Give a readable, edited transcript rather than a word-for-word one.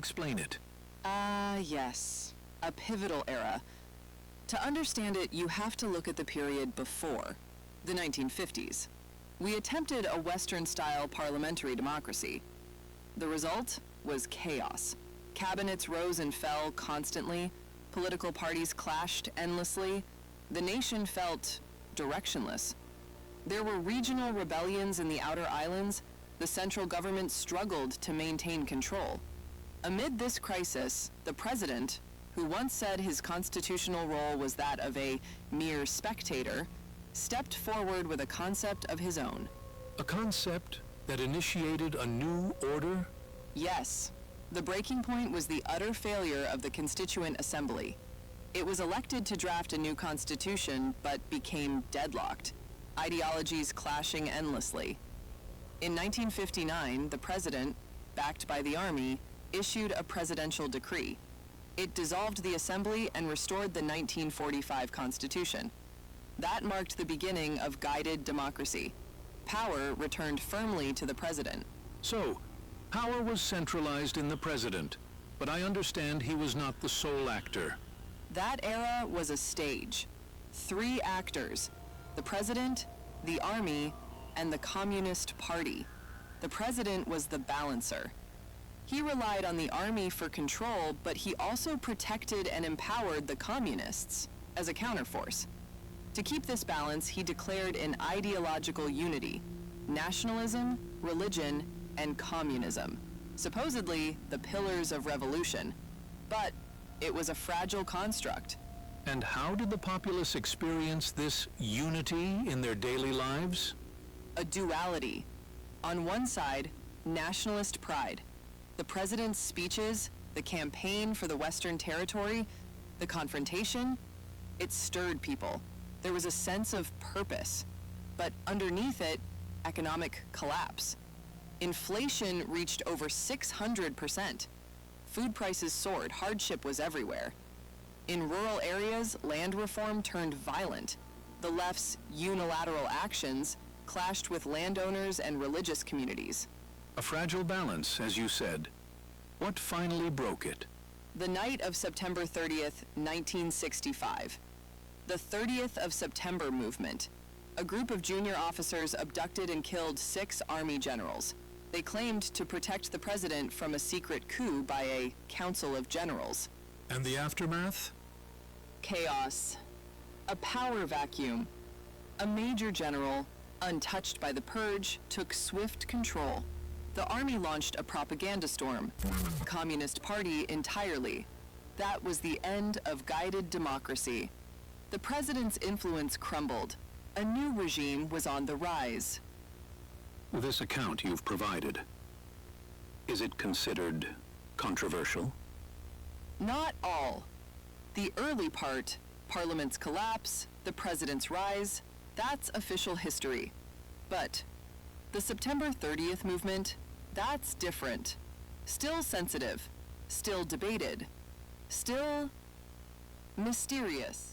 Explain it. Yes. A pivotal era. To understand it, you have to look at the period before, the 1950s. We attempted a Western-style parliamentary democracy. The result was chaos. Cabinets rose and fell constantly. Political parties clashed endlessly. The nation felt directionless. There were regional rebellions in the outer islands. The central government struggled to maintain control. Amid this crisis, the president, who once said his constitutional role was that of a mere spectator, stepped forward with a concept of his own. A concept that initiated a new order? Yes. The breaking point was the utter failure of the Constituent Assembly. It was elected to draft a new constitution, but became deadlocked, ideologies clashing endlessly. In 1959, the president, backed by the army, issued a presidential decree. It dissolved the assembly and restored the 1945 Constitution. That marked the beginning of guided democracy. Power returned firmly to the president. So, power was centralized in the president, but I understand he was not the sole actor. That era was a stage. 3 actors: the president, the army, and the Communist Party. The president was the balancer. He relied on the army for control, but he also protected and empowered the communists as a counterforce. To keep this balance, he declared an ideological unity: nationalism, religion, and communism. Supposedly, the pillars of revolution. But it was a fragile construct. And how did the populace experience this unity in their daily lives? A duality. On one side, nationalist pride. The president's speeches, the campaign for the Western Territory, the confrontation, it stirred people. There was a sense of purpose. But underneath it, economic collapse. Inflation reached over 600%. Food prices soared, hardship was everywhere. In rural areas, land reform turned violent. The left's unilateral actions clashed with landowners and religious communities. A fragile balance, as you said. What finally broke it? The night of September 30th, 1965. The 30th of September movement. A group of junior officers abducted and killed 6 army generals. They claimed to protect the president from a secret coup by a council of generals. And the aftermath? Chaos. A power vacuum. A major general, untouched by the purge, took swift control. The army launched a propaganda storm. The Communist Party entirely. That was the end of guided democracy. The president's influence crumbled. A new regime was on the rise. This account you've provided, is it considered controversial? Not all. The early part, Parliament's collapse, the president's rise, that's official history. But the September 30th movement, that's different. Still sensitive, still debated, still mysterious.